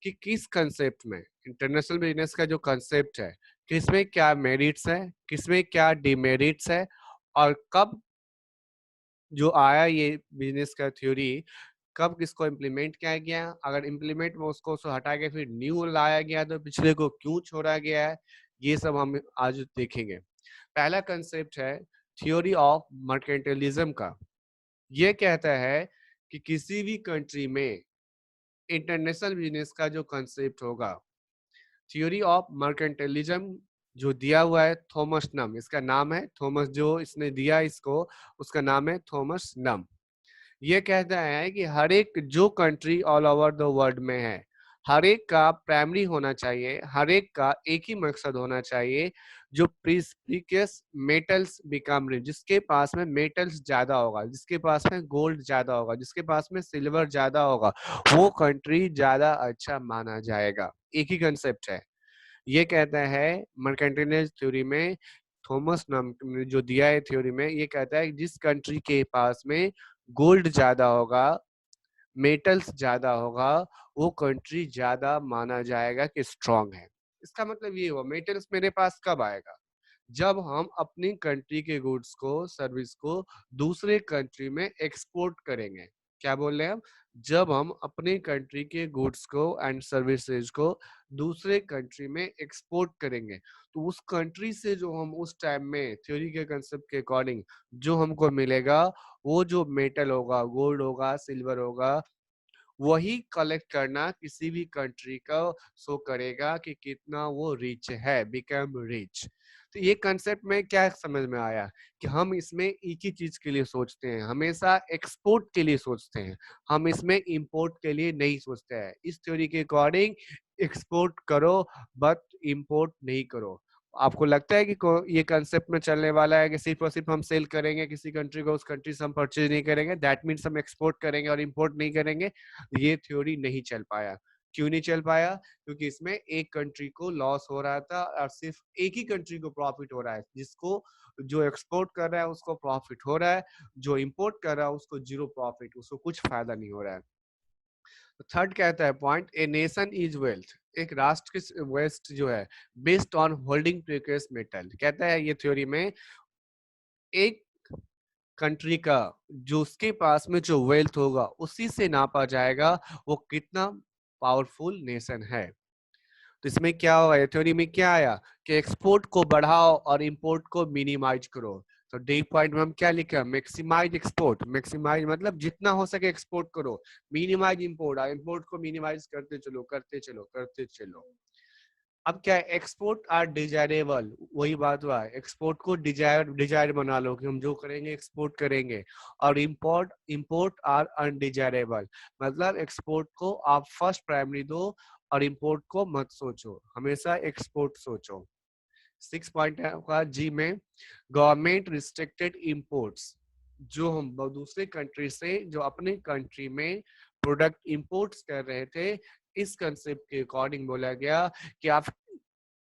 कि किस कंसेप्ट में इंटरनेशनल बिजनेस का जो कंसेप्ट है, किसमें क्या मेरिट्स है, किसमें क्या डिमेरिट्स है, और कब जो आया ये बिजनेस का थ्योरी, कब किसको इम्प्लीमेंट किया गया, अगर इम्प्लीमेंट में उसको हटा के फिर न्यू लाया गया तो पिछले को क्यों छोड़ा गया है, ये सब हम आज देखेंगे। पहला कंसेप्ट है थ्योरी ऑफ मर्केंटलिज्म का। ये कहता है कि किसी भी कंट्री में इंटरनेशनल बिजनेस का जो कंसेप्ट होगा, थ्योरी ऑफ मर्केंटलिज्म जो दिया हुआ है थॉमस नम, इसका नाम है थॉमस, जो इसने दिया इसको उसका नाम है थॉमस नम। ये कहता है कि हर एक जो country all over the world में है, हर एक का प्राइमरी होना चाहिए, हर एक का एक ही मकसद होना चाहिए, जो प्रीसियस मेटल्स बिकम रिच, जिसके पास में मेटल्स ज्यादा होगा, जिसके पास में गोल्ड ज्यादा होगा, जिसके पास में सिल्वर ज्यादा होगा, वो कंट्री ज्यादा अच्छा माना जाएगा। एक ही कंसेप्ट है। ये कहता है मर्केंटाइल थ्योरी में, थॉमस नाम ने जो दिया है थ्योरी में, ये कहता है जिस कंट्री के पास में गोल्ड ज्यादा होगा, मेटल्स ज्यादा होगा, वो कंट्री ज्यादा माना जाएगा कि स्ट्रांग है। इसका मतलब ये हुआ मेटल्स मेरे पास कब आएगा, जब हम अपनी कंट्री के गुड्स को, सर्विस को दूसरे कंट्री में एक्सपोर्ट करेंगे। क्या बोल रहे हैं हम? जब हम अपने कंट्री के गुड्स को एंड सर्विसेज को दूसरे कंट्री में एक्सपोर्ट करेंगे, तो उस कंट्री से जो हम उस टाइम में थ्योरी के कंसेप्ट के अकॉर्डिंग जो हमको मिलेगा, वो जो मेटल होगा, गोल्ड होगा, सिल्वर होगा, वही कलेक्ट करना किसी भी कंट्री का शो करेगा कि कितना वो रिच है, बिकम रिच। तो ये कंसेप्ट में क्या समझ में आया कि हम इसमें एक ही चीज के लिए सोचते हैं, हमेशा एक्सपोर्ट के लिए सोचते हैं, हम इसमें इंपोर्ट के लिए नहीं सोचते हैं। इस थ्योरी के अकॉर्डिंग एक्सपोर्ट करो बट इंपोर्ट नहीं करो। आपको लगता है कि ये कंसेप्ट में चलने वाला है कि सिर्फ और सिर्फ हम सेल करेंगे किसी कंट्री को, उस कंट्री से हम परचेज नहीं करेंगे, दैट मीन्स हम एक्सपोर्ट करेंगे और इंपोर्ट नहीं करेंगे? ये थ्योरी नहीं चल पाया। क्यों नहीं चल पाया? क्योंकि इसमें एक कंट्री को लॉस हो रहा था और सिर्फ एक ही कंट्री को प्रॉफिट हो रहा है। जिसको जो एक्सपोर्ट कर रहा है उसको प्रॉफिट हो रहा है, जो इंपोर्ट कर रहा है उसको जीरो प्रॉफिट, उसको कुछ फायदा नहीं हो रहा है। तो थर्ड कहता है point, a nation is wealth, एक राष्ट्र की वेल्थ जो है based on holding precious metal. कहता है ये थ्योरी में, एक कंट्री का जो उसके पास में जो वेल्थ होगा उसी से नापा जाएगा वो कितना पावरफुल नेशन है। तो इसमें क्या होगा, थ्योरी में क्या आया कि एक्सपोर्ट को बढ़ाओ और इंपोर्ट को मिनिमाइज करो। तो डी पॉइंट में हम क्या लिखा, मैक्सिमाइज एक्सपोर्ट। मैक्सिमाइज मतलब जितना हो सके एक्सपोर्ट करो, मिनिमाइज इंपोर्ट, इंपोर्ट को मिनिमाइज करते चलो करते चलो करते चलो। अब क्या है, एक्सपोर्ट आर डिजायरेबल, वही बात हुआ है, एक्सपोर्ट को डिजायर बना लो कि हम जो करेंगे एक्सपोर्ट करेंगे। और इंपोर्ट आर अनडिजायरेबल, मतलब एक्सपोर्ट को आप फर्स्ट प्राइमरी दो और इंपोर्ट को मत सोचो, हमेशा एक्सपोर्ट सोचो। 6 पॉइंट का जी में, गवर्नमेंट रिस्ट्रिक्टेड इंपोर्ट्स, जो हम दूसरे कंट्री से जो अपने कंट्री में प्रोडक्ट इंपोर्ट्स कर रहे थे, इस कंसेप्ट के अकॉर्डिंग बोला गया कि आप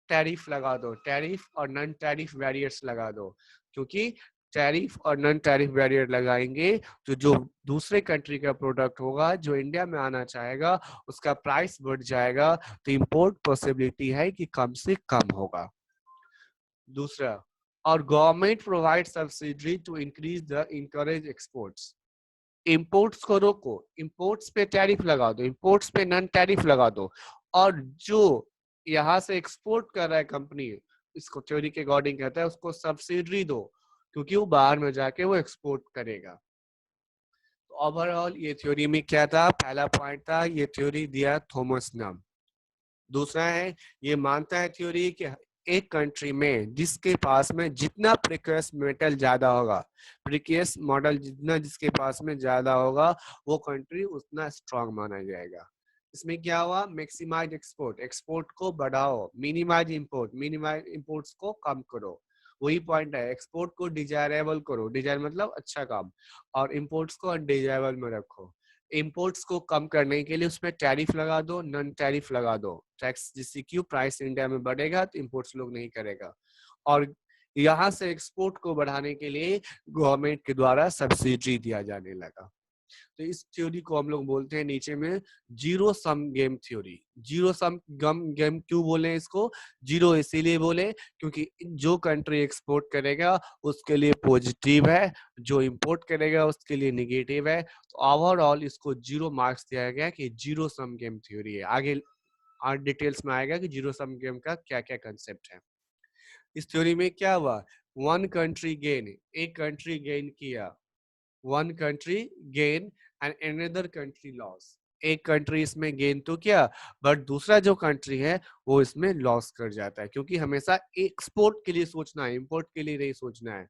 टैरिफ लगा दो, टैरिफ और नॉन टैरिफ बैरियर्स लगा दो। क्योंकि टैरिफ और नॉन टैरिफ बैरियर लगाएंगे तो जो दूसरे कंट्री का प्रोडक्ट होगा जो इंडिया में आना चाहेगा उसका प्राइस बढ़ जाएगा, तो इंपोर्ट पॉसिबिलिटी है कि कम से कम होगा। दूसरा, और government provide subsidy to increase the encourage exports. Imports को रोको, इंपोर्ट्स पे टैरिफ लगा दो, इंपोर्ट्स पे नॉन टैरिफ लगा दो, और जो यहाँ से एक्सपोर्ट कर रहा है कंपनी, इसको थ्योरी के अकॉर्डिंग कहता है उसको सब्सिडी दो, क्योंकि वो बाहर में जाके वो एक्सपोर्ट करेगा। तो ओवरऑल ये थ्योरी में क्या था, पहला पॉइंट था ये थ्योरी दिया थॉमस नम। दूसरा है, ये मानता है थ्योरी कि एक कंट्री में जिसके पास में जितना प्रीशियस मेटल ज्यादा होगा, प्रीशियस मॉडल जितना जिसके पास में ज्यादा होगा, वो कंट्री उतना स्ट्रांग माना जाएगा। इसमें क्या हुआ, मैक्सिमाइज एक्सपोर्ट, एक्सपोर्ट को बढ़ाओ, मिनिमाइज इंपोर्ट, मिनिमाइज इंपोर्ट्स को कम करो। वही पॉइंट है, एक्सपोर्ट को डिजायरेबल करो, डिजायर मतलब अच्छा काम, और इंपोर्ट्स को अनडिजायरेबल में रखो। इंपोर्ट्स को कम करने के लिए उसमें टैरिफ लगा दो, नॉन टैरिफ लगा दो, टैक्स, जिससे क्यों प्राइस इंडिया में बढ़ेगा तो इंपोर्ट्स लोग नहीं करेगा। और यहाँ से एक्सपोर्ट को बढ़ाने के लिए गवर्नमेंट के द्वारा सब्सिडी दिया जाने लगा। तो इस थ्योरी को हम लोग बोलते हैं नीचे में zero sum game theory. Zero sum गम गेम क्यों बोले इसको? जीरो इसीलिए बोले क्योंकि जो कंट्री एक्सपोर्ट करेगा उसके लिए पॉजिटिव है, जो इंपोर्ट करेगा उसके लिए निगेटिव है। तो ओवरऑल इसको जीरो मार्क्स दिया गया कि जीरो सम गेम थ्योरी है। आगे और डिटेल्स में आएगा कि जीरो सम गेम का क्या क्या कंसेप्ट है। इस थ्योरी में क्या हुआ? वन कंट्री गेन, एक कंट्री गेन किया, one country gain and another country loss. एक कंट्री इसमें गेन तो किया बट दूसरा जो कंट्री है वो इसमें लॉस कर जाता है, क्योंकि हमेशा एक्सपोर्ट के लिए सोचना है, इंपोर्ट के लिए नहीं सोचना है।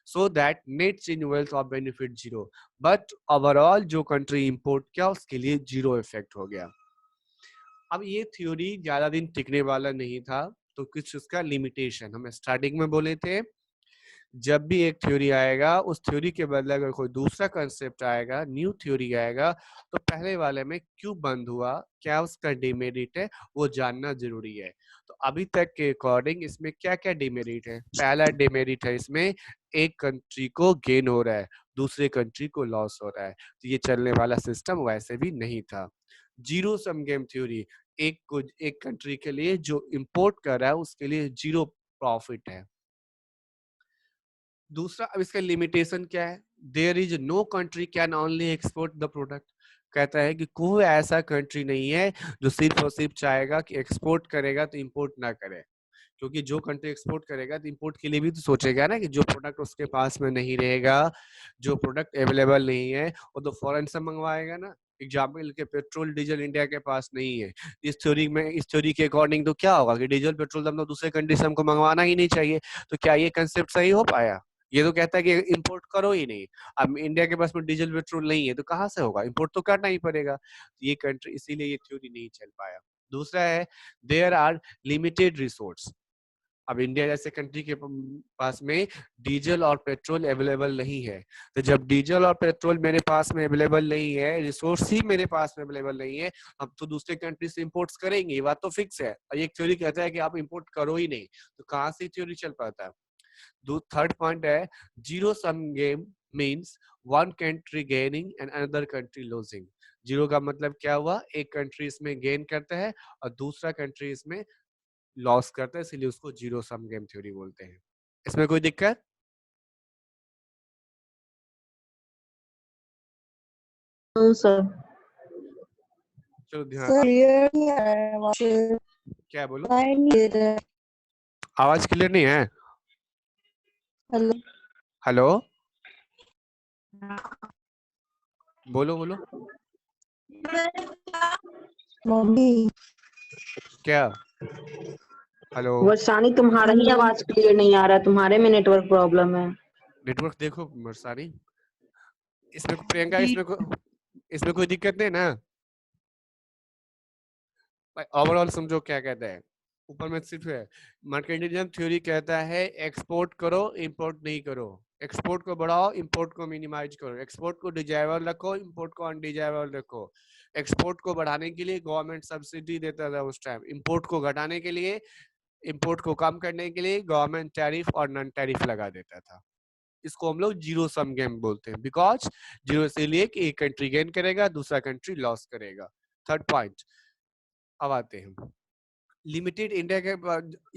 So that net change wealth of benefit zero, but overall जो कंट्री इंपोर्ट किया उसके लिए जीरो इफेक्ट हो गया। अब ये थ्योरी ज्यादा दिन टिकने वाला नहीं था, तो कुछ उसका लिमिटेशन हम स्टार्टिंग में बोले थे। जब भी एक थ्योरी आएगा उस थ्योरी के बदले अगर कोई दूसरा कंसेप्ट आएगा, न्यू थ्योरी आएगा, तो पहले वाले में क्यों बंद हुआ, क्या उसका डिमेरिट है, वो जानना जरूरी है। तो अभी तक के अकॉर्डिंग इसमें क्या क्या डिमेरिट है? पहला डिमेरिट है इसमें एक कंट्री को गेन हो रहा है, दूसरे कंट्री को लॉस हो रहा है, तो ये चलने वाला सिस्टम वैसे भी नहीं था। जीरो सम गेम थ्योरी, एक कंट्री के लिए जो इंपोर्ट कर रहा है उसके लिए जीरो प्रॉफिट है। दूसरा, अब इसका लिमिटेशन क्या है? There is no country can only export the product. कहता है कि कोई ऐसा कंट्री नहीं है जो सिर्फ और सिर्फ चाहेगा कि एक्सपोर्ट करेगा तो इंपोर्ट ना करे, क्योंकि जो कंट्री एक्सपोर्ट करेगा तो इंपोर्ट के लिए भी तो सोचेगा ना कि जो प्रोडक्ट उसके पास में नहीं रहेगा, जो प्रोडक्ट अवेलेबल नहीं है, वो तो फॉरेन से मंगवाएगा ना। एग्जाम्पल के पेट्रोल डीजल इंडिया के पास नहीं है, इस थ्योरी के अकॉर्डिंग तो क्या होगा कि डीजल पेट्रोल तो हम लोग दूसरे कंट्री से हमको मंगवाना ही नहीं चाहिए। तो क्या ये कंसेप्ट सही हो पाया? ये तो कहता है कि इंपोर्ट करो ही नहीं। अब इंडिया के पास में डीजल पेट्रोल नहीं है तो कहाँ से होगा? इंपोर्ट तो करना ही पड़ेगा। ये कंट्री, इसीलिए ये थ्योरी नहीं चल पाया। दूसरा है देयर आर लिमिटेड रिसोर्स। अब इंडिया जैसे कंट्री के पास में डीजल और पेट्रोल अवेलेबल नहीं है, तो जब डीजल और पेट्रोल मेरे पास में अवेलेबल नहीं है, रिसोर्स ही मेरे पास में अवेलेबल नहीं है, अब तो दूसरे कंट्री से इंपोर्ट्स करेंगे, ये बात तो फिक्स है। और ये थ्योरी कहता है कि आप इंपोर्ट करो ही नहीं, तो कहाँ से थ्योरी चल पाता है? थर्ड पॉइंट है zero sum game means one country gaining and another country losing. Zero का मतलब क्या हुआ? एक कंट्री इसमें गेन करता है और दूसरा कंट्री इसमें लॉस करता है, इसलिए उसको जीरो सम गेम थ्योरी बोलते हैं। इसमें कोई दिक्कत? सर चलो ध्यान। सर क्लियर नहीं आ रहा है आवाज। क्या बोलो? सुनाई नहीं दे रहा है। आवाज क्लियर नहीं है? हेलो हेलो, बोलो बोलो। मम्मी। क्या? हेलो, वर्षानी तुम्हारा ही आवाज क्लियर नहीं आ रहा है, तुम्हारे में नेटवर्क प्रॉब्लम है। नेटवर्क देखो मरसानी। इसमें प्रियंका, इसमें कोई दिक्कत नहीं ना? ओवरऑल समझो क्या कहता है। ऊपर में सिर्फ है मर्केंटिलिज्म थ्योरी कहता है एक्सपोर्ट करो, इंपोर्ट नहीं करो। एक्सपोर्ट को बढ़ाओ, इंपोर्ट को मिनिमाइज करो। एक्सपोर्ट को डिजायबल रखो, इंपोर्ट को अनडिजायबल रखो। एक्सपोर्ट को बढ़ाने के लिए गवर्नमेंट सब्सिडी देता था उस टाइम, इंपोर्ट को घटाने के लिए, इंपोर्ट को कम करने के लिए गवर्नमेंट टैरिफ और नॉन टैरिफ लगा देता था। इसको हम लोग जीरो सम गेम बोलते हैं, बिकॉज जीरो इसीलिए कि एक कंट्री गेन करेगा, दूसरा कंट्री लॉस करेगा। थर्ड पॉइंट, अब आते हैं लिमिटेड। इंडिया के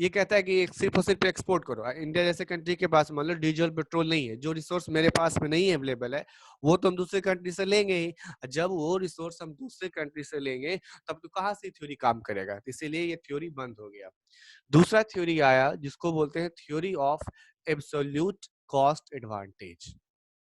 ये कहता है कि सिर्फ और सिर्फ एक्सपोर्ट करो। इंडिया जैसे कंट्री के पास मान लो डीजल पेट्रोल नहीं है, जो रिसोर्स मेरे पास में नहीं अवेलेबल है वो तो हम दूसरे कंट्री से लेंगे ही। जब वो रिसोर्स हम दूसरे कंट्री से लेंगे तब तो कहाँ से थ्योरी काम करेगा? इसीलिए ये थ्योरी बंद हो गया। दूसरा थ्योरी आया जिसको बोलते हैं theory of absolute cost advantage.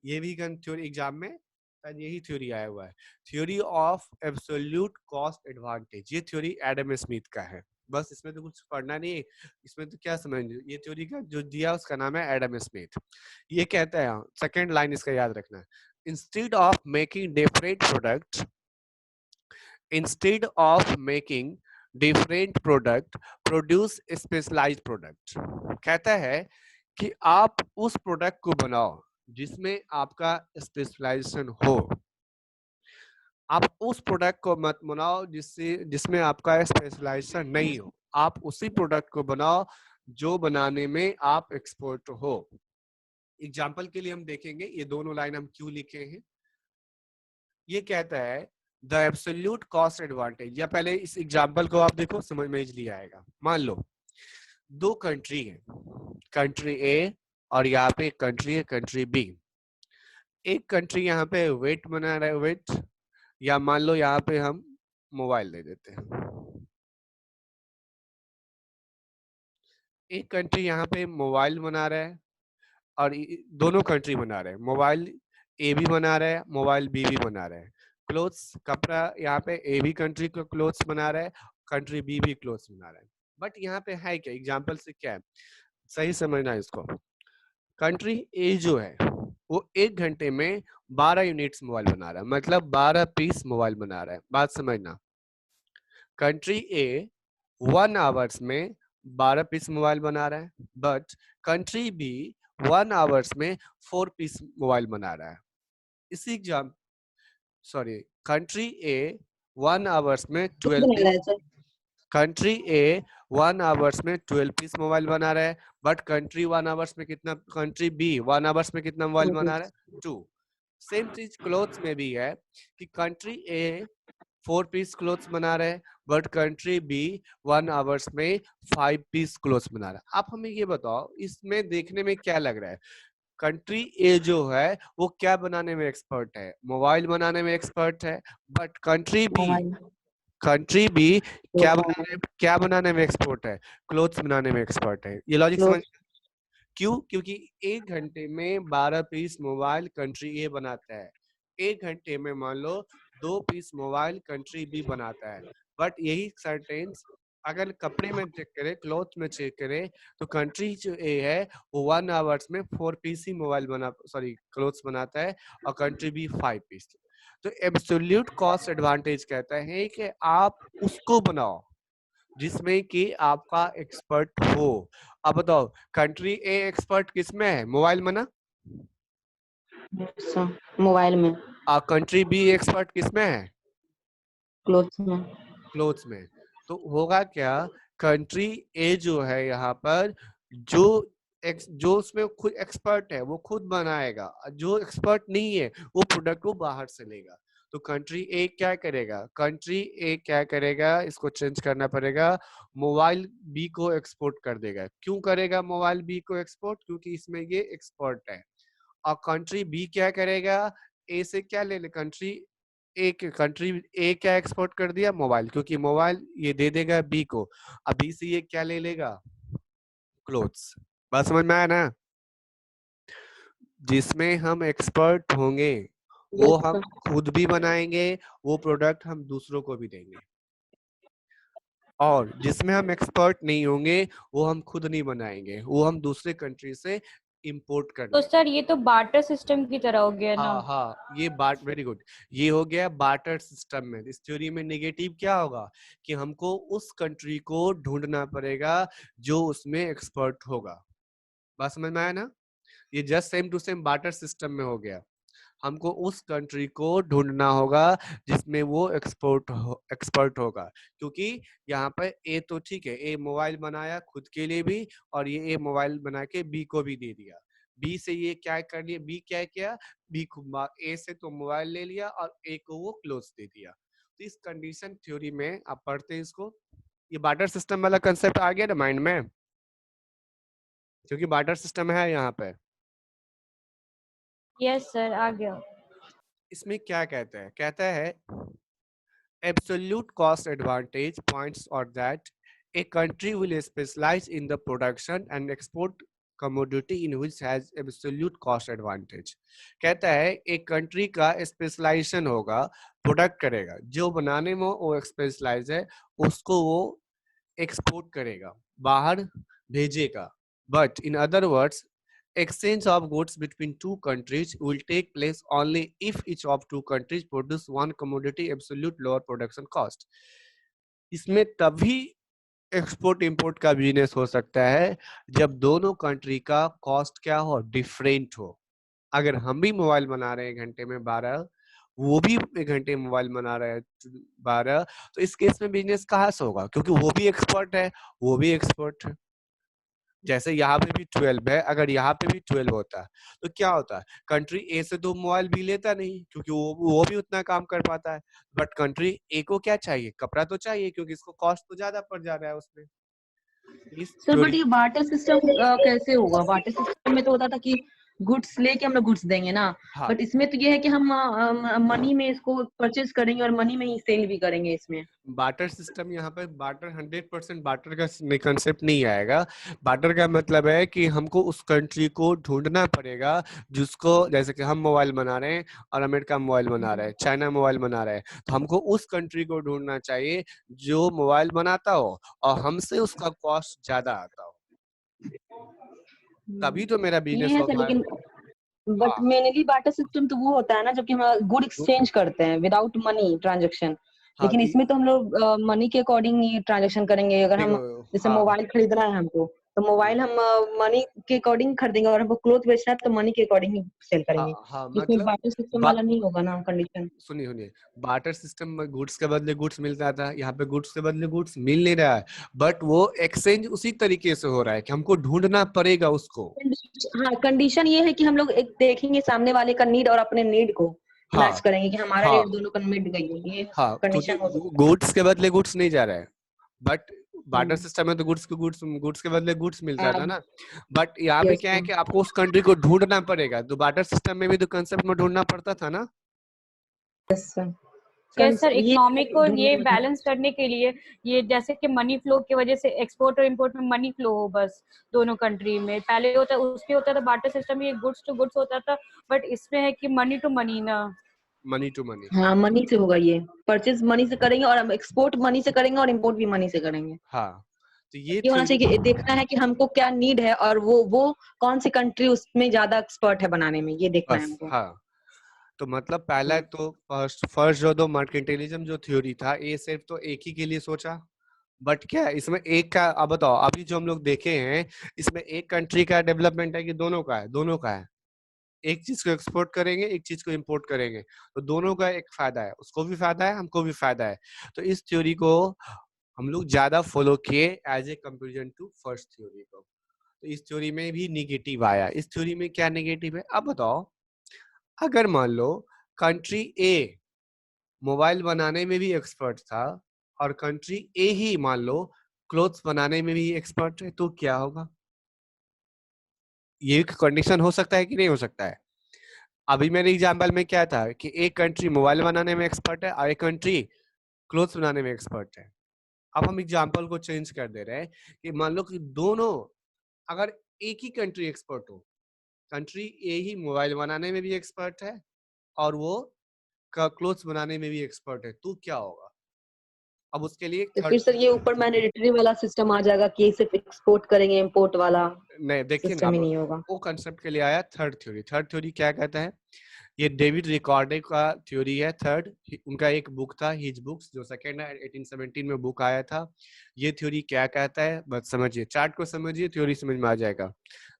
ये भी थ्योरी एग्जाम में यही थ्योरी आया हुआ है, theory of absolute cost advantage. ये थ्योरी एडम स्मिथ का है। बस इसमें तो कुछ पढ़ना नहीं है, इसमें तो क्या समझ, ये थ्योरी का जो दिया उसका नाम है एडम स्मिथ। ये कहता है, सेकंड लाइन इसका याद रखना, instead of making different product, instead of making different product produce specialised product. कहता है कि आप उस प्रोडक्ट को बनाओ जिसमें आपका स्पेशलाइजेशन हो। आप उस प्रोडक्ट को मत बनाओ जिसमें आपका स्पेशलाइजेशन नहीं हो। आप उसी प्रोडक्ट को बनाओ जो बनाने में आप एक्सपर्ट हो। एग्जाम्पल के लिए हम देखेंगे ये दोनों लाइन हम क्यों लिखे हैं। ये कहता है द एब्सोल्यूट कॉस्ट एडवांटेज, या पहले इस एग्जांपल को आप देखो, समझ में इजली आएगा। मान लो दो कंट्री है, कंट्री ए और यहाँ पे कंट्री है कंट्री बी। एक कंट्री यहाँ पे वेट बना रहा है, वेट, या मान लो यहाँ पे हम मोबाइल दे देते हैं। एक कंट्री यहाँ पे मोबाइल बना रहा है और दोनों कंट्री बना रहे हैं, मोबाइल ए भी बना रहा है, मोबाइल बी भी बना रहा है। क्लोथ्स कपड़ा यहाँ पे ए भी कंट्री को क्लोथ्स बना रहा है, कंट्री बी भी क्लोथ्स बना रहा है। बट यहाँ पे है क्या, एग्जाम्पल से क्या है, सही समझना इसको। कंट्री ए जो है वो 1 घंटे में 12 यूनिट्स मोबाइल बना रहा है, मतलब 12 पीस मोबाइल बना रहा है। बात समझना, कंट्री ए 1 आवर्स में 12 पीस मोबाइल बना रहा है, बट कंट्री बी 1 आवर्स में 4 पीस मोबाइल बना रहा है। इसी एग्जाम सॉरी, कंट्री ए 1 आवर्स में 12 बना रहा पीस, है सर। कंट्री ए 1 आवर्स में 12 पीस मोबाइल बना रहा है, बट कंट्री 1 आवर्स में कितना, कंट्री बी 1 आवर्स में कितना मोबाइल बना रहा है, 2। सेम चीज क्लोथ्स में भी है कि कंट्री ए 4 पीस क्लोथ्स बना रहे हैं, बट कंट्री बी 1 आवर्स में 5 पीस क्लोथ्स बना रहा है। आप हमें ये बताओ, इसमें देखने में क्या लग रहा है, कंट्री ए जो है वो क्या बनाने में एक्सपर्ट है, मोबाइल बनाने में एक्सपर्ट है, but mobile country be cloth क्या बनाने में एक्सपर्ट है, क्लोथ्स बनाने में एक्सपर्ट है। ये लॉजिक समझ, क्लोथ क्यों, क्योंकि 1 घंटे में 12 पीस मोबाइल कंट्री ए बनाता है, 1 घंटे में मान लो 2 पीस मोबाइल कंट्री बी बनाता है। बट यही सेंटेंस अगर कपड़े में चेक करें, क्लॉथ में चेक करें, तो कंट्री जो ए है वो 1 आवर्स में 4 पीस ही मोबाइल बना, सॉरी क्लोथ्स बनाता है, और कंट्री बी 5 पीस। तो एब्सोल्यूट कॉस्ट एडवांटेज कहता है कि आप उसको बनाओ जिसमें कि आपका एक्सपर्ट हो। अब बताओ, कंट्री ए एक्सपर्ट किसमें है, मोबाइल में ना, मोबाइल में, कंट्री बी एक्सपर्ट किसमें है, क्लोथ में। क्लोथ्स में। तो होगा क्या, कंट्री ए जो है यहाँ पर जो जो उसमें खुद एक्सपर्ट है वो खुद बनाएगा, जो एक्सपर्ट नहीं है वो प्रोडक्ट को बाहर से लेगा। तो कंट्री ए क्या करेगा, कंट्री ए क्या करेगा, इसको चेंज करना पड़ेगा, मोबाइल बी को एक्सपोर्ट कर देगा। क्यों करेगा मोबाइल बी को एक्सपोर्ट, क्योंकि इसमें ये एक्सपर्ट है। और कंट्री बी क्या करेगा, ए से क्या ले ले, कंट्री ए क्या एक्सपोर्ट कर दिया, मोबाइल, क्योंकि मोबाइल ये दे देगा बी को, अब बी से ये क्या ले लेगा, क्लोथ्स। बात समझ में आया ना, जिसमें हम एक्सपर्ट होंगे वो यस हम सर। खुद भी बनाएंगे, वो प्रोडक्ट हम दूसरों को भी देंगे। और जिसमें हम एक्सपर्ट नहीं होंगे वो हम खुद नहीं बनाएंगे, वो हम दूसरे कंट्री से इंपोर्ट कर तो लेंगे। सर ये तो बार्टर सिस्टम की तरह हो गया ना। हाँ हाँ, ये बात वेरी गुड, ये हो गया बार्टर सिस्टम में। इस थ्योरी में नेगेटिव क्या होगा कि हमको उस कंट्री को ढूंढना पड़ेगा जो उसमें एक्सपर्ट होगा। बात समझ में आया ना, ये just same to same barter system में हो गया। हमको उस कंट्री को ढूंढना होगा जिसमें वो एक्सपर्ट होगा, क्योंकि यहाँ पर ए तो ठीक है, ए मोबाइल बनाया खुद के लिए भी, और ये ए मोबाइल बना के बी को भी दे दिया। बी से ये क्या कर लिया, बी क्या किया, बी को ए से तो मोबाइल ले लिया और ए को वो क्लोज दे दिया। तो इस कंडीशन थ्योरी में आप पढ़ते हैं इसको, ये बार्टर सिस्टम वाला कंसेप्ट आ गया ना माइंड में, क्योंकि बार्टर सिस्टम है यहाँ पे। यस सर, आ गया। इसमें क्या कहता है absolute cost advantage points out that a country will specialize in the production and export commodity in which has absolute cost advantage। कहता है एक कंट्री का स्पेशलाइजेशन होगा, प्रोडक्ट करेगा, जो बनाने में वो स्पेशलाइज है उसको वो एक्सपोर्ट करेगा, बाहर भेजेगा। But in other words, exchange of goods between two countries will take place only if each of two countries produce one commodity absolute lower production cost। इसमें तभी एक्सपोर्ट इंपोर्ट का बिजनेस हो सकता है जब दोनों कंट्री का कॉस्ट क्या हो, डिफरेंट हो। अगर हम भी मोबाइल बना रहे हैं घंटे में 12, वो भी 1 घंटे मोबाइल बना रहे हैं 12, तो इस केस में बिजनेस कहाँ से होगा, क्योंकि वो भी एक्सपर्ट है, वो भी एक्सपर्ट है। जैसे यहाँ पे भी 12 है, अगर यहाँ पे भी 12 होता तो क्या होता? कंट्री ए से तो मोबाइल भी लेता नहीं, क्योंकि वो भी उतना काम कर पाता है। बट कंट्री ए को क्या चाहिए? कपड़ा तो चाहिए, क्योंकि इसको कॉस्ट तो ज्यादा पड़ जा रहा है उसमें। इस सर बट थ्योरी ये बार्टर सिस्टम कैसे होगा? बार्टर सिस्टम में तो होता था कि गुड्स लेके हम लोग गुड्स देंगे ना, हाँ, बट इसमें तो ये है कि हम मनी में इसको परचेज करेंगे और मनी में ही सेल भी करेंगे इसमें। बार्टर सिस्टम यहाँ पे बार्टर 100% बार्टर का कंसेप्ट नहीं आएगा। बार्टर का मतलब है कि हमको उस कंट्री को ढूंढना पड़ेगा जिसको, जैसे कि हम मोबाइल बना रहे हैं और अमेरिका मोबाइल बना रहा है, चाइना मोबाइल बना रहा है, तो हमको उस कंट्री को ढूंढना चाहिए जो मोबाइल बनाता हो और हमसे उसका कॉस्ट ज्यादा आता हो, तभी तो मेरा ये बिजनेस है हो सर, पाए। लेकिन बट हाँ, मेनली बार्टर सिस्टम तो वो होता है ना जबकि हम गुड एक्सचेंज करते हैं विदाउट मनी ट्रांजेक्शन। हाँ, लेकिन इसमें तो हम लोग मनी के अकॉर्डिंग ही ट्रांजेक्शन करेंगे। अगर हम देखो, जैसे हाँ, मोबाइल खरीदना है हमको, तो मोबाइल हम मनी के अकॉर्डिंग खरीदेंगे, और हमको क्लोथ बेचना है तो मनी के अकॉर्डिंग ही सेल हाँ, करेंगे। हाँ, इसमें मतलब बार्टर सिस्टम वाला नहीं होगा ना कंडीशन। सुनिए सुनिए, बार्टर सिस्टम में गुड्स के बदले गुड्स मिलता था, यहाँ पे गुड्स के बदले गुड्स मिल नहीं रहा है, बट वो एक्सचेंज उसी तरीके से हो रहा है कि हमको ढूंढना पड़ेगा उसको। हाँ, कंडीशन ये है कि हम लोग एक देखेंगे सामने वाले का नीड और अपने नीड को मैच हाँ, करेंगे कि हमारा हाँ, नीड दोनों का मिट गई है, ये हाँ, क्योंकि कंडीशन हो सकता गुड्स के बदले गुड्स नहीं जा रहा है, बट है। बार्टर सिस्टम में तो गुड्स के बदले गुड्स मिलता था हाँ, ना। बट यहाँ पे यस क्या है सर। कि आपको उस कंट्री को ढूंढना पड़ेगा, तो बार्टर सिस्टम में भी तो कंसेप्ट में ढूंढना पड़ता था ना। Yes sir. यस सर, ये इकोनॉमी को ये ढूंढने में बैलेंस करने के लिए, ये जैसे कि मनी फ्लो की वजह से एक्सपोर्ट और इंपोर्ट में मनी फ्लो हो बस दोनों कंट्री में। पहले होता उसमें होता था बार्टर सिस्टम, ये गुड्स टू गुड्स होता था, बट इसमें है कि मनी टू मनी ना। Money to money. हाँ, मनी से होगा ये। परचेज मनी से करेंगे और हम एक्सपोर्ट मनी से करेंगे और इंपोर्ट भी मनी से करेंगे। हाँ, तो ये ये होना थ्योरी। चाहिए कि देखना है कि हमको क्या नीड है और वो कौन सी कंट्री उसमें ज्यादा एक्सपर्ट है बनाने में, ये देखना है बस, हमको। हाँ, तो मतलब पहला हाँ। तो फर्स्ट फर्स्ट जो दो मर्केंटिलिज्म जो थ्योरी था, ये सिर्फ तो एक ही के लिए सोचा। बट क्या है इसमें एक का, अब बताओ, अभी जो हम लोग देखे हैं इसमें एक कंट्री का डेवलपमेंट है कि दोनों का है? दोनों का है। एक चीज को एक्सपोर्ट करेंगे, एक चीज को इंपोर्ट करेंगे, तो दोनों का एक फायदा है, उसको भी फायदा है, हमको भी फायदा है। तो इस थ्योरी को हम लोग ज्यादा फॉलो किए as a comparison to first theory को। तो इस थ्योरी में भी निगेटिव आया। इस थ्योरी में क्या निगेटिव है अब बताओ? अगर मान लो कंट्री ए मोबाइल बनाने में भी एक्सपर्ट था और कंट्री ए ही मान लो क्लोथ्स बनाने में भी एक्सपर्ट है, तो क्या होगा? ये कंडीशन हो सकता है कि नहीं हो सकता है? अभी मेरे एग्जाम्पल में क्या था कि एक कंट्री मोबाइल बनाने में एक्सपर्ट है और एक कंट्री क्लोथ्स बनाने में एक्सपर्ट है। अब हम एग्जाम्पल को चेंज कर दे रहे हैं कि मान लो कि दोनों, अगर एक ही कंट्री एक्सपर्ट हो, कंट्री ए ही मोबाइल बनाने में भी एक्सपर्ट है और वो क्लोथ्स बनाने में भी एक्सपर्ट है, तो क्या होगा? अब उसके लिए तो फिर थर्ड, सर ये ऊपर मैंडेटरी वाला सिस्टम आ जाएगा कि सिर्फ एक्सपोर्ट करेंगे, इंपोर्ट वाला नहीं देखिए ना, सिस्टम ही अब नहीं होगा। वो कंसेप्ट के लिए आया थर्ड थ्योरी। थर्ड थ्योरी क्या कहता है? ये डेविड रिकॉर्डे का थ्योरी है थर्ड। उनका एक बुक था हिज बुक्स, जो सेकेंड है 1817 में बुक आया था। ये थ्योरी क्या कहता है बस समझिए, चार्ट को समझिए, थ्योरी समझ में आ जाएगा।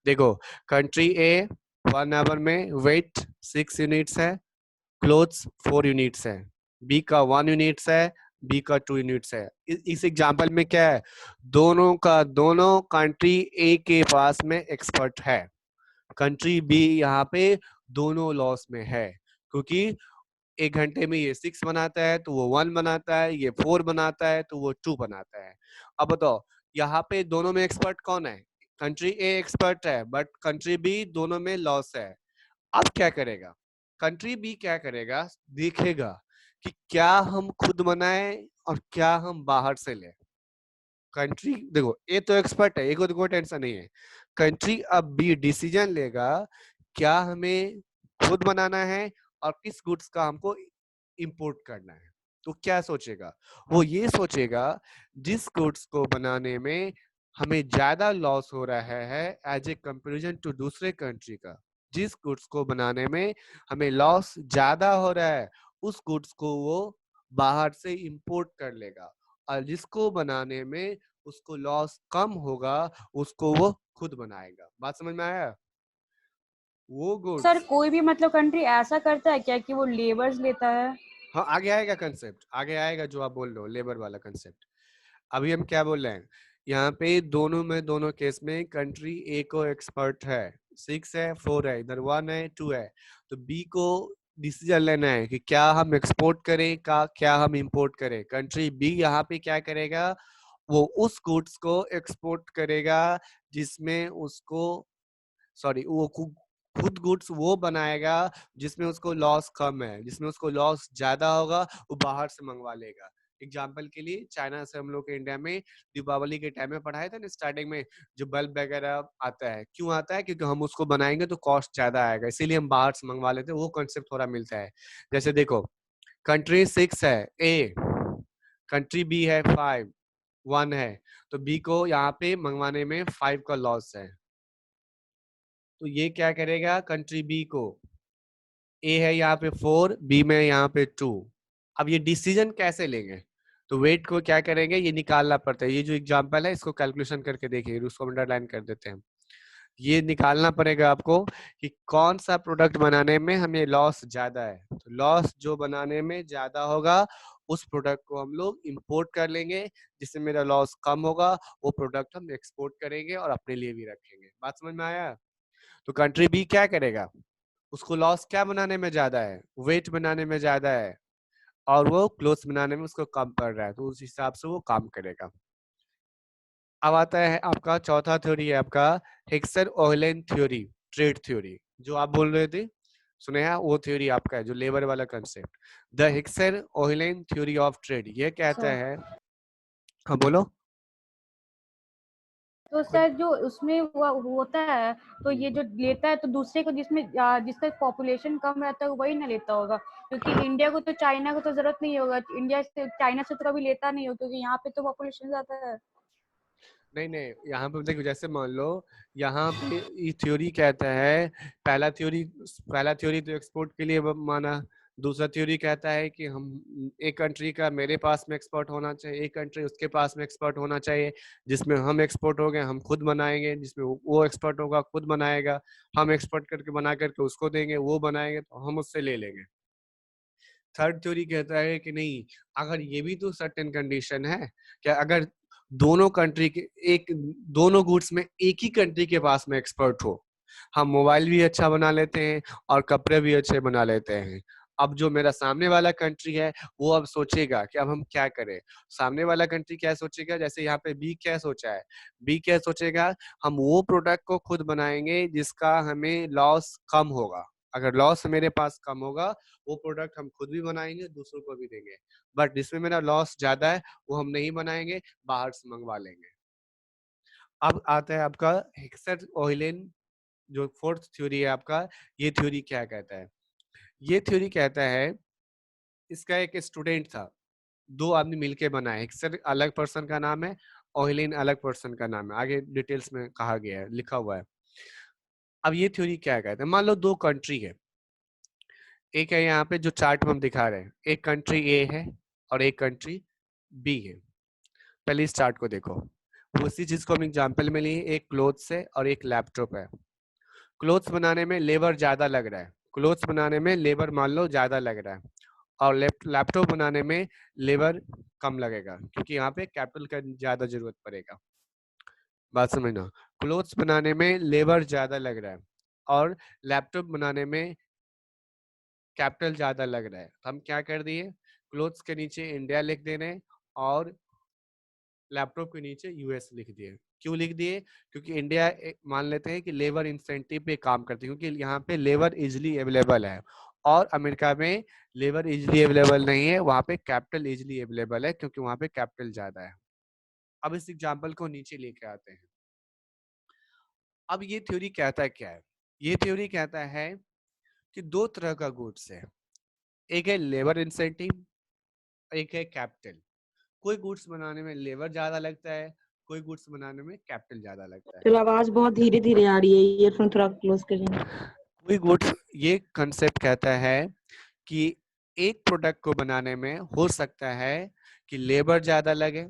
देखो, कंट्री ए 1 आवर में वेट 6 यूनिट्स है, क्लोथ्स 4 यूनिट्स है, बी का 1 यूनिट्स है, बी का 2 यूनिट्स है। इस एग्जाम्पल में क्या है? दोनों का दोनों कंट्री ए के पास में एक्सपर्ट है, कंट्री बी यहाँ पे दोनों लॉस में है, क्योंकि 1 घंटे में ये 6 बनाता है तो वो 1 बनाता है, ये 4 बनाता है तो वो 2 बनाता है। अब बताओ, यहाँ पे दोनों में एक्सपर्ट कौन है? कंट्री ए एक्सपर्ट है, बट कंट्री बी दोनों में लॉस है। अब क्या करेगा कंट्री बी? क्या करेगा, देखेगा कि क्या हम खुद बनाए और क्या हम बाहर से लें। कंट्री देखो, ए तो एक्सपर्ट है, ए को तो कोई टेंशन नहीं है। कंट्री अब बी डिसीजन लेगा क्या हमें खुद बनाना है और किस गुड्स का हमको इंपोर्ट करना है। तो क्या सोचेगा? वो ये सोचेगा जिस गुड्स को बनाने में हमें ज्यादा लॉस हो रहा है एज ए कंपेरिजन टू दूसरे कंट्री का, जिस गुड्स को बनाने में हमें लॉस ज्यादा हो रहा है, उस गुड्स को वो बाहर से इंपोर्ट कर लेगा, और जिसको बनाने में उसको लॉस कम होगा उसको वो खुद बनाएगा। बात समझ में आया? वो सर गुड्स, कोई भी मतलब कंट्री ऐसा करता है क्या कि वो लेबर्स लेता है? हाँ आगे आएगा कंसेप्ट, आगे आएगा जो आप बोल रहे हो लेबर वाला कंसेप्ट। अभी हम क्या बोल रहे हैं यहाँ पे दोनों केस में कंट्री ए को एक्सपर्ट है, 6 है 4 है, इधर 1 है 2 है, तो बी को डिसीजन लेना है कि क्या हम एक्सपोर्ट करें का क्या हम इंपोर्ट करें। कंट्री बी यहाँ पे क्या करेगा, वो उस गुड्स को एक्सपोर्ट करेगा जिसमें उसको वो खुद गुड्स वो बनाएगा जिसमें उसको लॉस कम है, जिसमें उसको लॉस ज्यादा होगा वो बाहर से मंगवा लेगा। एग्जाम्पल के लिए चाइना से हम लोग इंडिया में दीपावली के टाइम में पढ़ाया था ना स्टार्टिंग में, जो बल्ब वगैरह आता है, क्यों आता है, क्योंकि हम उसको बनाएंगे तो कॉस्ट ज्यादा आएगा, इसीलिए हम बाहर से मंगवा लेते हैं। वो कॉन्सेप्ट थोड़ा मिलता है। जैसे देखो कंट्री 6 है ए, कंट्री बी है 5 1 है, तो बी को यहाँ पे मंगवाने में 5 का लॉस है, तो ये क्या करेगा कंट्री बी को, ए है यहाँ पे 4 बी में यहाँ पे 2। अब ये डिसीजन कैसे लेंगे, तो वेट को क्या करेंगे, ये निकालना पड़ता है। ये जो एग्जांपल है इसको कैलकुलेशन करके देखिए, उसको अंडरलाइन कर देते हैं। ये निकालना पड़ेगा आपको कि कौन सा प्रोडक्ट बनाने में हमें लॉस ज्यादा है, तो लॉस जो बनाने में ज्यादा होगा उस प्रोडक्ट को हम लोग इंपोर्ट कर लेंगे, जिससे मेरा लॉस कम होगा, वो प्रोडक्ट हम एक्सपोर्ट करेंगे और अपने लिए भी रखेंगे। बात समझ में आया। तो कंट्री बी क्या करेगा, उसको लॉस क्या बनाने में ज्यादा है, वेट बनाने में ज्यादा है, और वो क्लोथ्स बनाने में उसको कम पड़ रहा है, तो उस हिसाब से वो काम करेगा। अब आता है आपका चौथा थ्योरी है आपका Hickson Ohlin theory, trade theory, जो आप बोल रहे थे सुने हैं, वो थ्योरी आपका है जो लेबर वाला concept, the Heckscher Ohlin theory of trade. ये कहता है, हाँ बोलो। तो सर जो उसमें होता है, तो ये जो लेता है तो दूसरे को जिसका पॉपुलेशन कम रहता है वही ना लेता होगा, क्योंकि इंडिया को तो चाइना को तो जरूरत नहीं होगा, इंडिया से चाइना से तो कभी लेता नहीं हो, क्योंकि यहाँ पे तो पॉपुलेशन ज्यादा है। नहीं नहीं, यहाँ पे देखो जैसे मान लो यहाँ पे ये थ्योरी कहता है, पहला थ्योरी तो एक्सपोर्ट के लिए माना, दूसरा थ्योरी कहता है कि हम एक कंट्री का मेरे पास में एक्सपोर्ट होना चाहिए, एक कंट्री उसके पास में एक्सपोर्ट होना चाहिए, जिसमें हम एक्सपोर्ट हो गए हम खुद बनाएंगे, जिसमें वो एक्सपोर्ट होगा खुद बनाएगा, हम एक्सपोर्ट करके बना करके उसको देंगे, वो बनाएंगे तो हम उससे ले लेंगे। थर्ड थ्योरी कहता है कि नहीं, अगर ये भी तो सर्टेन कंडीशन है, क्या अगर दोनों कंट्री के दोनों गुड्स में एक ही कंट्री के पास में एक्सपर्ट हो, हम मोबाइल भी अच्छा बना लेते हैं और कपड़े भी अच्छे बना लेते हैं, अब जो मेरा सामने वाला कंट्री है वो अब सोचेगा कि अब हम क्या करें। सामने वाला कंट्री क्या सोचेगा, जैसे यहाँ पे बी क्या सोचा है, बी क्या सोचेगा, हम वो प्रोडक्ट को खुद बनाएंगे जिसका हमें लॉस कम होगा, अगर लॉस मेरे पास कम होगा वो प्रोडक्ट हम खुद भी बनाएंगे दूसरों को भी देंगे, बट जिसमें मेरा लॉस ज्यादा है वो हम नहीं बनाएंगे, बाहर से मंगवा लेंगे। अब आता है आपका हिक्सन ओहलेन जो फोर्थ थ्योरी है आपका, ये थ्योरी क्या कहता है, ये थ्योरी कहता है, इसका एक स्टूडेंट था, दो आदमी मिलके बनाए, हिक्सन अलग पर्सन का नाम है, ओहलेन अलग पर्सन का नाम है, आगे डिटेल्स में कहा गया है, लिखा हुआ है। अब ये थ्योरी क्या कहता है, मान लो दो कंट्री है, एक है यहाँ पे जो चार्ट में हम दिखा रहे हैं, एक कंट्री ए है और एक कंट्री बी है। पहले इस चार्ट को देखो, उसी चीज को हम एग्जांपल में लिए, एक क्लोथ्स है और एक लैपटॉप है। क्लोथ्स बनाने में लेबर ज्यादा लग रहा है, क्लोथ्स बनाने में लेबर मान लो ज्यादा लग रहा है, और लैपटॉप बनाने में लेबर कम लगेगा, क्योंकि यहाँ पे कैपिटल का ज्यादा जरूरत पड़ेगा। बात समझना, क्लोथ्स बनाने में लेबर ज्यादा लग रहा है और लैपटॉप बनाने में कैपिटल ज्यादा लग रहा है, तो हम क्या कर दिए, क्लोथ्स के नीचे इंडिया लिख दे रहे हैं और लैपटॉप के नीचे यूएस लिख दिए। क्यों लिख दिए, क्योंकि इंडिया मान लेते हैं कि लेबर इंसेंटिव पे काम करते हैं, क्योंकि यहाँ पे लेबर इजिली अवेलेबल है, और अमेरिका में लेबर इजिली अवेलेबल नहीं है, वहाँ पे कैपिटल इजिली अवेलेबल है, क्योंकि वहाँ पे कैपिटल ज्यादा है। अब इस एग्जाम्पल को नीचे लेके आते हैं। अब ये थ्योरी कहता है क्या है, ये थ्योरी कहता है कि दो तरह का गुड्स है, एक है लेबर इंसेंटिव, एक है कैपिटल। कोई गुड्स बनाने में लेबर ज्यादा लगता है, कोई गुड्स बनाने में कैपिटल ज्यादा लगता है। चलो आवाज बहुत धीरे धीरे आ रही है, ईयरफोन थोड़ा क्लोज करिए। कोई गुड्स, ये कंसेप्ट कहता है कि एक प्रोडक्ट को बनाने में हो सकता है कि लेबर ज्यादा लगे,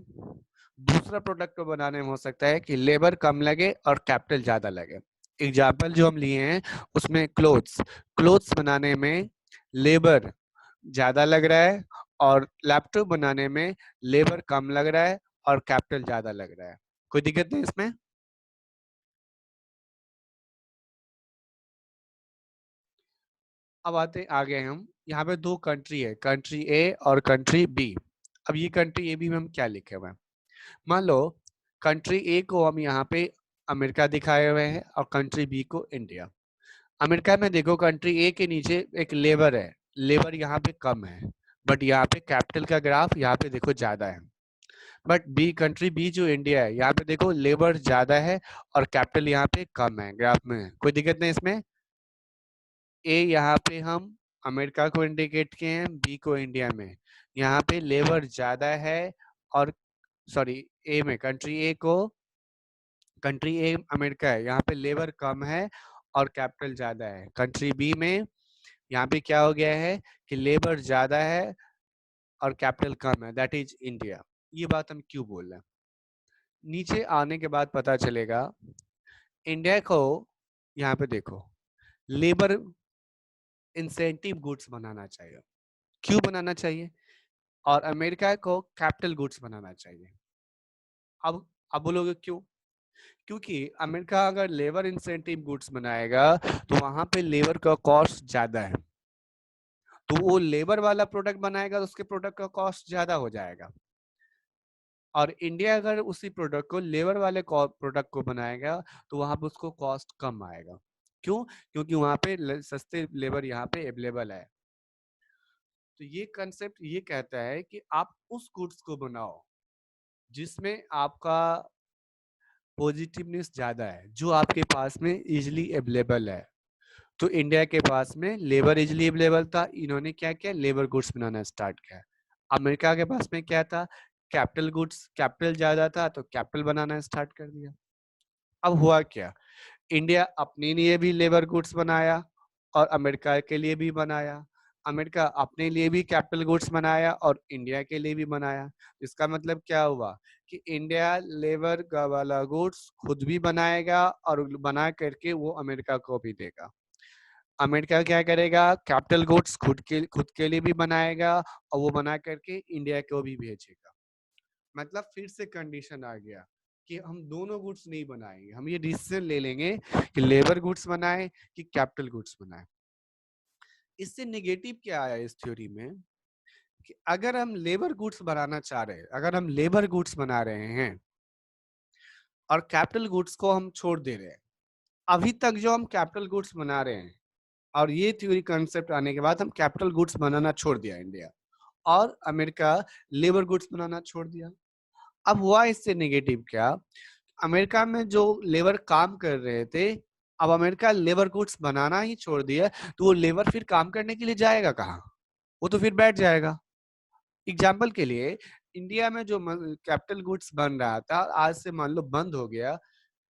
दूसरा प्रोडक्ट को बनाने में हो सकता है कि लेबर कम लगे और कैपिटल ज्यादा लगे। एग्जाम्पल जो हम लिए हैं उसमें क्लोथ्स बनाने में लेबर ज्यादा लग रहा है और लैपटॉप बनाने में लेबर कम लग रहा है और कैपिटल ज्यादा लग रहा है। कोई दिक्कत नहीं इसमें? अब आगे हम यहाँ पे दो कंट्री है, कंट्री ए और कंट्री बी। अब ये कंट्री ए बी में हम क्या लिखे हुए हैं? मान लो कंट्री ए को हम यहाँ पे अमेरिका दिखाए हुए हैं और कंट्री बी को इंडिया। अमेरिका में देखो कंट्री ए के नीचे एक लेबर है, लेबर यहाँ पे कम है, बट यहाँ पे कैपिटल का ग्राफ यहाँ पे देखो ज्यादा है। बट बी कंट्री बी जो इंडिया है, यहाँ पे देखो लेबर ज्यादा है और कैपिटल यहाँ पे कम है ग्राफ में। कोई दिक्कत नहीं इसमें? ए यहाँ पे हम अमेरिका को इंडिकेट किए हैं, बी को इंडिया में। यहाँ पे लेबर ज्यादा है और सॉरी ए में कंट्री ए अमेरिका है, यहाँ पे लेबर कम है और कैपिटल ज्यादा है। कंट्री बी में यहाँ पे क्या हो गया है कि लेबर ज्यादा है और कैपिटल कम है, दैट इज इंडिया। ये बात हम क्यों बोल रहे हैं? नीचे आने के बाद पता चलेगा इंडिया को यहाँ पे देखो लेबर इंसेंटिव गुड्स बनाना चाहिए। क्यों बनाना चाहिए? और अमेरिका को कैपिटल गुड्स बनाना चाहिए। अब बोलोगे क्यों? क्योंकि अमेरिका अगर लेबर इंसेंटिव गुड्स बनाएगा तो वहां पे लेबर का कॉस्ट ज्यादा है, तो वो लेबर वाला प्रोडक्ट बनाएगा तो उसके प्रोडक्ट का कॉस्ट ज्यादा हो जाएगा। और इंडिया अगर उसी प्रोडक्ट को लेबर वाले प्रोडक्ट को बनाएगा तो वहां पे उसको कॉस्ट कम आएगा। क्यों? क्योंकि वहां पे सस्ते लेबर यहाँ पे अवेलेबल है। तो ये कंसेप्ट ये कहता है कि आप उस गुड्स को बनाओ जिसमें आपका पॉजिटिवनेस ज्यादा है, जो आपके पास में इजिली अवेलेबल है। तो इंडिया के पास में लेबर इजिली अवेलेबल था, इन्होंने क्या किया, लेबर गुड्स बनाना स्टार्ट किया। अमेरिका के पास में क्या था, कैपिटल गुड्स, कैपिटल ज्यादा था तो कैपिटल बनाना स्टार्ट कर दिया। अब हुआ क्या, इंडिया अपने लिए भी लेबर गुड्स बनाया और अमेरिका के लिए भी बनाया। अमेरिका अपने लिए भी कैपिटल गुड्स बनाया और इंडिया के लिए भी बनाया। इसका मतलब क्या हुआ कि इंडिया लेबर का वाला गुड्स खुद भी बनाएगा और बना करके वो अमेरिका को भी देगा। अमेरिका क्या करेगा, कैपिटल गुड्स खुद के लिए भी बनाएगा और वो बना करके इंडिया को भी भेजेगा। मतलब फिर से कंडीशन आ गया कि हम दोनों गुड्स नहीं बनाएंगे, हम ये डिसीजन ले लेंगे कि लेबर गुड्स बनाए कि कैपिटल गुड्स बनाए। इससे नेगेटिव क्या आया इस थ्योरी में कि अगर हम लेबर गुड्स बनाना चाह रहे हैं, अगर हम लेबर गुड्स बना रहे हैं और कैपिटल गुड्स को हम छोड़ दे रहे हैं, अभी तक जो हम कैपिटल गुड्स बना रहे हैं और ये थ्योरी कंसेप्ट आने के बाद हम कैपिटल गुड्स बनाना छोड़ दिया इंडिया, और अमेरिका लेबर गुड्स बनाना छोड़ दिया। अब हुआ इससे नेगेटिव क्या, अमेरिका में जो लेबर काम कर रहे थे, अब अमेरिका लेबर गुड्स बनाना ही छोड़ दिया, तो वो लेबर फिर काम करने के लिए जाएगा कहाँ? वो तो फिर बैठ जाएगा। एग्जाम्पल के लिए इंडिया में जो कैपिटल गुड्स बन रहा था आज से मान लो बंद हो गया,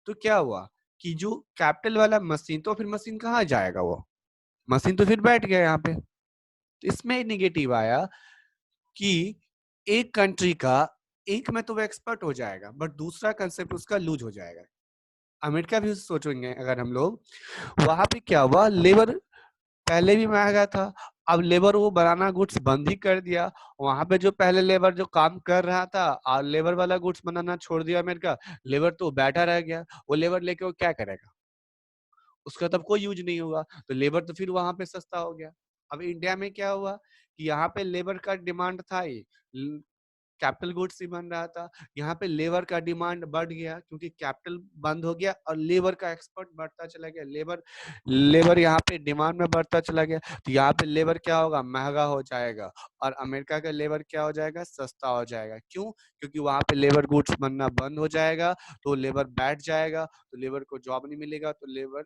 तो क्या हुआ कि जो कैपिटल वाला मशीन, तो फिर मशीन कहाँ जाएगा? वो मशीन तो फिर बैठ गया यहाँ पे। तो इसमें नेगेटिव आया कि एक कंट्री का एक में तो वो एक्सपर्ट हो जाएगा बट दूसरा कंसेप्ट उसका लूज हो जाएगा। अमेरिका भी सोचेंगे अगर हम लोग, वहां पे क्या हुआ, लेबर पहले भी महंगा था, अब लेबर वो बनाना गुड्स बंद ही कर दिया। वहां पे जो पहले लेबर जो काम कर रहा था और लेबर वाला गुड्स बनाना छोड़ दिया अमेरिका, लेबर तो बैठा रह गया। वो लेबर लेके वो क्या करेगा? उसका तब कोई यूज नहीं होगा, तो लेबर तो फिर वहां पे सस्ता हो गया। अब इंडिया में क्या हुआ कि यहाँ पे लेबर का डिमांड था ही, कैपिटल गुड्स ही बन रहा था, यहाँ पे लेबर का डिमांड बढ़ गया क्योंकि कैपिटल बंद हो गया और लेबर का एक्सपर्ट बढ़ता चला गया। लेबर यहाँ पे डिमांड में बढ़ता चला गया, तो यहाँ पे लेबर क्या होगा, महंगा हो जाएगा, और अमेरिका का लेबर क्या हो जाएगा, सस्ता हो जाएगा। क्यों? क्योंकि वहां पे लेबर गुड्स बनना बंद हो जाएगा, तो लेबर बैठ जाएगा, तो लेबर को जॉब नहीं मिलेगा, तो लेबर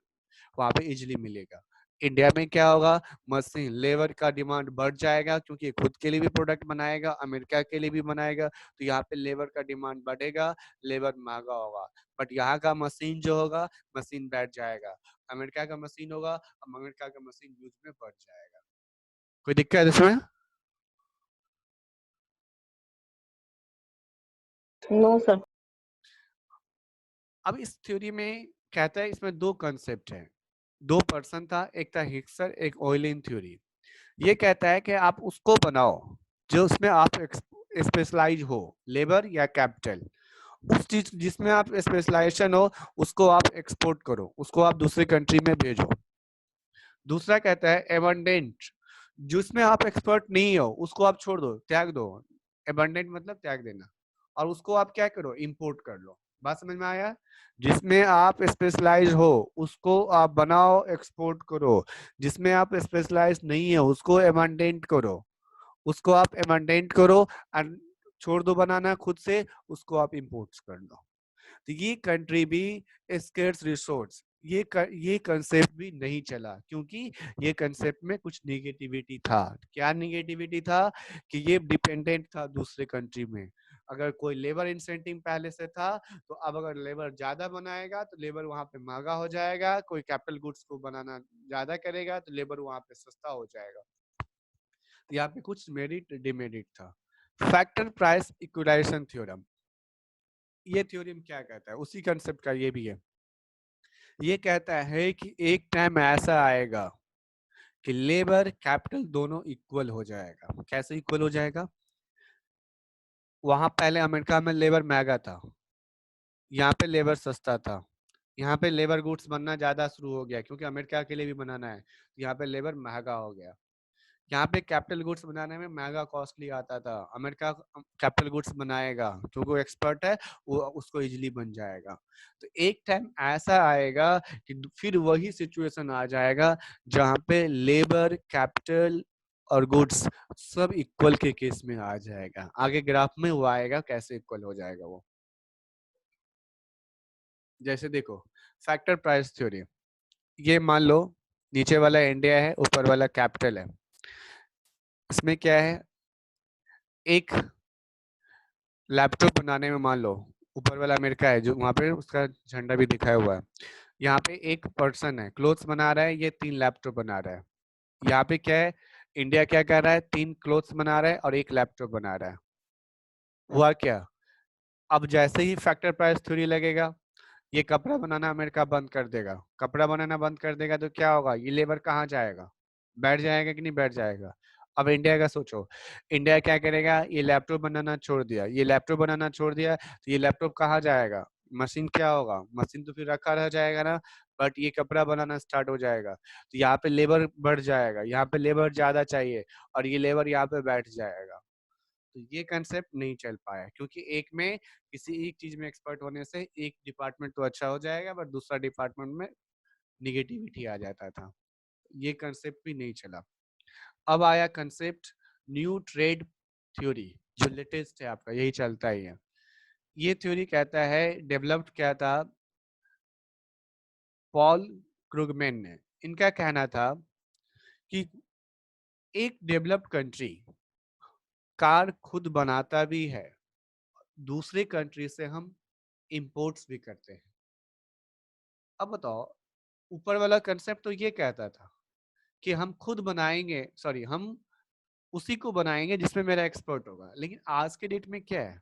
वहां पे इजिली मिलेगा। इंडिया में क्या होगा, मशीन लेबर का डिमांड बढ़ जाएगा क्योंकि खुद के लिए भी प्रोडक्ट बनाएगा, अमेरिका के लिए भी बनाएगा, तो यहाँ पे लेबर का डिमांड बढ़ेगा, लेबर महंगा होगा। बट यहाँ का मशीन जो होगा, मशीन बैठ जाएगा। अमेरिका का मशीन होगा, अमेरिका का मशीन यूज में बढ़ जाएगा। कोई दिक्कत है इसमें? No sir. अब इस थ्योरी में कहता है, इसमें दो कंसेप्ट है, दो पर्सन था, एक था हिक्सर, एक ऑयलिन थ्योरी। ये कहता है कि आप उसको बनाओ जो उसमें आप स्पेशलाइज हो, लेबर या कैपिटल, उस चीज जिसमें आप स्पेशलाइजेशन हो उसको आप एक्सपोर्ट करो, उसको आप दूसरी कंट्री में भेजो। दूसरा कहता है एबंडेंट, जिसमें आप एक्सपर्ट नहीं हो उसको आप छोड़ दो, त्याग दो। एबंडेंट मतलब त्याग देना, और उसको आप क्या करो, इंपोर्ट कर लो। बात समझ में आया? जिसमें आप स्पेशलाइज हो उसको आप बनाओ, एक्सपोर्ट करो। जिसमें आप स्पेशलाइज नहीं है उसको एबंडेंट करो, उसको आप एबंडेंट करो और छोड़ दो बनाना खुद से, उसको आप इंपोर्ट कर लो। तो ये कंट्री भी स्केर्स रिसोर्स, ये कंसेप्ट भी नहीं चला, क्योंकि ये कंसेप्ट में कुछ निगेटिविटी था। क्या निगेटिविटी था? कि ये डिपेंडेंट था दूसरे कंट्री में। अगर कोई लेबर इंसेंटिव पहले से था तो अब अगर लेबर ज्यादा बनाएगा तो लेबर वहां पे महंगा हो जाएगा, कोई कैपिटल गुड्स को बनाना ज्यादा करेगा तो लेबर वहां पे सस्ता हो जाएगा। तो यहाँ पे कुछ मेरिट डिमेरिट था। फैक्टर प्राइस इक्विलाइजेशन थ्योरम, ये थ्योरम क्या कहता है? उसी कंसेप्ट का ये भी है। ये कहता है कि एक टाइम ऐसा आएगा कि लेबर कैपिटल दोनों इक्वल हो जाएगा। कैसे इक्वल हो जाएगा? वहां पहले अमेरिका में लेबर महंगा था, यहाँ पे लेबर सस्ता था। यहाँ पे लेबर गुड्स बनना ज्यादा शुरू हो गया क्योंकि अमेरिका के लिए भी बनाना है, यहाँ पे लेबर महंगा हो गया। यहाँ पे कैपिटल गुड्स बनाने में महंगा कॉस्टली आता था, अमेरिका कैपिटल गुड्स बनाएगा क्योंकि वो एक्सपर्ट है, वो उसको इजीली बन जाएगा। तो एक टाइम ऐसा आएगा कि फिर वही सिचुएशन आ जाएगा जहाँ पे लेबर, कैपिटल और गुड्स सब इक्वल के केस में आ जाएगा। आगे ग्राफ में वो आएगा कैसे इक्वल हो जाएगा वो। जैसे देखो फैक्टर प्राइस थ्योरी, ये मान लो नीचे वाला इंडिया है, ऊपर वाला कैपिटल है। इसमें क्या है, एक लैपटॉप बनाने में मान लो ऊपर वाला अमेरिका है, जो वहां पे उसका झंडा भी दिखाया हुआ है। यहाँ पे एक पर्सन है क्लोथ्स बना रहा है, ये 3 लैपटॉप बना रहा है। यहाँ पे क्या है, इंडिया क्या कर रहा है, 3 क्लोथ्स बना रहा है और 1 लैपटॉप बना रहा है। हुआ क्या, अब जैसे ही फैक्टर प्राइस थ्योरी लगेगा, ये कपड़ा बनाना अमेरिका बंद कर देगा। कपड़ा बनाना बंद कर देगा तो क्या होगा, ये लेबर कहाँ जाएगा, बैठ जाएगा कि नहीं बैठ जाएगा? अब इंडिया का सोचो, इंडिया क्या करेगा, ये लैपटॉप बनाना छोड़ दिया, ये लैपटॉप बनाना छोड़ दिया तो ये लैपटॉप कहाँ जाएगा, मशीन क्या होगा, मशीन तो फिर रखा रह जाएगा ना, बट ये कपड़ा बनाना स्टार्ट हो जाएगा तो यहाँ पे लेबर बढ़ जाएगा, यहाँ पे लेबर ज्यादा चाहिए और ये लेबर यहाँ पे बैठ जाएगा। तो ये कंसेप्ट नहीं चल पाया क्योंकि एक में किसी एक चीज में एक्सपर्ट होने से एक डिपार्टमेंट तो अच्छा हो जाएगा बट दूसरा डिपार्टमेंट में निगेटिविटी आ जाता था। ये कंसेप्ट भी नहीं चला। अब आया कंसेप्ट न्यू ट्रेड थ्योरी, जो लेटेस्ट है आपका, यही चलता ही है। ये थ्योरी कहता है, डेवलप्ड क्या था, पॉल क्रुगमैन ने। इनका कहना था कि एक डेवलप्ड कंट्री कार खुद बनाता भी है, दूसरे कंट्री से हम इंपोर्ट्स भी करते हैं। अब बताओ, ऊपर वाला कंसेप्ट तो ये कहता था कि हम खुद बनाएंगे, सॉरी हम उसी को बनाएंगे जिसमें मेरा एक्सपर्ट होगा, लेकिन आज के डेट में क्या है,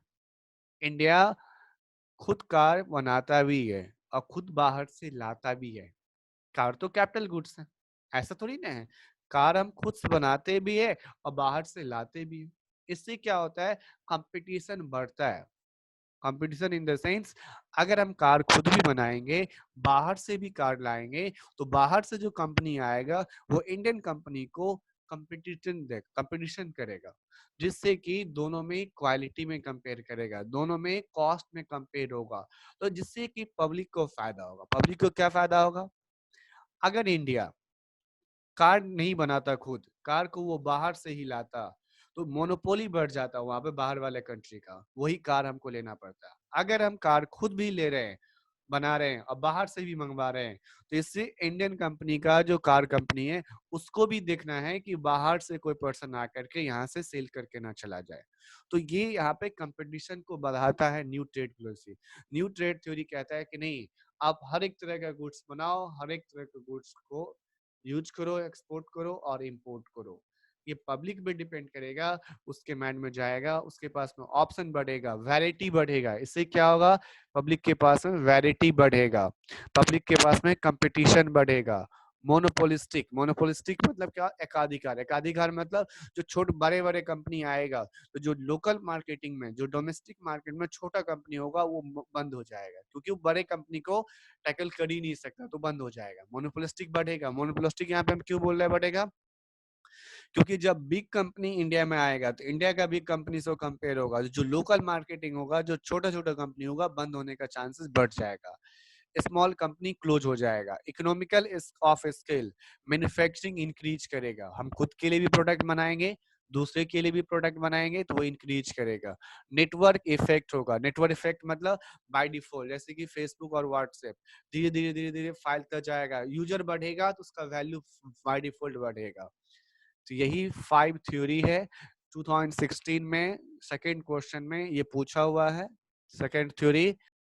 इंडिया खुद कार बनाता भी है और खुद बाहर से लाता भी है। कार तो कैपिटल गुड्स है, ऐसा थोड़ी ना है, कार हम खुद से बनाते भी है और बाहर से लाते भी है। इससे क्या होता है, कंपटीशन बढ़ता है। कंपटीशन इन द सेंस, अगर हम कार खुद भी बनाएंगे, बाहर से भी कार लाएंगे, तो बाहर से जो कंपनी आएगा वो इंडियन कंपनी को कंपटीशन करेगा, जिससे कि दोनों में क्वालिटी में कंपेयर करेगा, दोनों में कॉस्ट में कंपेयर होगा, तो जिससे कि पब्लिक को फायदा होगा। पब्लिक को क्या फायदा होगा, अगर इंडिया कार नहीं बनाता खुद, कार को वो बाहर से ही लाता, तो मोनोपोली बढ़ जाता वहां पे बाहर वाले कंट्री का, वही कार हमको लेना पड़ता। अगर हम कार खुद भी ले रहे हैं, बना रहे हैं और बाहर से भी मंगवा रहे हैं, तो इससे इंडियन कंपनी का जो कार कंपनी है उसको भी देखना है कि बाहर से कोई पर्सन आकर के यहाँ से सेल करके ना चला जाए। तो ये यहाँ पे कंपटीशन को बढ़ाता है new trade policy. New trade theory कहता है कि नहीं, आप हर एक तरह का गुड्स बनाओ, हर एक तरह के गुड्स को यूज करो, एक्सपोर्ट करो और इंपोर्ट करो। ये पब्लिक पे डिपेंड करेगा, उसके माइंड में जाएगा, उसके पास में ऑप्शन बढ़ेगा, वैरायटी बढ़ेगा। इससे क्या होगा, पब्लिक के पास में वैरायटी बढ़ेगा, पब्लिक के पास में कंपटीशन बढ़ेगा, मोनोपोलिस्टिक, मोनोपोलिस्टिक मतलब क्या? एकाधिकार। एकाधिकार मतलब जो छोटे बड़े-बड़े कंपनी आएगा, तो जो लोकल मार्केटिंग में, जो डोमेस्टिक मार्केट में छोटा कंपनी होगा वो बंद हो जाएगा, क्योंकि वो बड़े कंपनी को टैकल कर ही नहीं सकता, तो बंद हो जाएगा। मोनोपोलिस्टिक बढ़ेगा। मोनोपोलिस्टिक यहाँ पे हम क्यों बोल रहे हैं बढ़ेगा? क्योंकि जब बिग कंपनी इंडिया में आएगा तो इंडिया का बिग कंपनी से कंपेयर होगा, जो लोकल मार्केटिंग होगा, जो छोटा छोटा कंपनी होगा, बंद होने का चांसेस बढ़ जाएगा। स्मॉल कंपनी क्लोज हो जाएगा। Economical of scale, manufacturing increase करेगा। हम खुद के लिए भी प्रोडक्ट बनाएंगे, दूसरे के लिए भी प्रोडक्ट बनाएंगे, तो वो इंक्रीज करेगा। नेटवर्क इफेक्ट होगा। नेटवर्क इफेक्ट मतलब बाय डिफॉल्ट, जैसे कि फेसबुक और व्हाट्सएप धीरे धीरे धीरे धीरे फैलता जाएगा। यूजर बढ़ेगा तो उसका वैल्यू बाय डिफॉल्ट बढ़ेगा। तो यही 5 थ्योरी है। 2016 में सेकंड क्वेश्चन में ये पूछा हुआ है। Second theory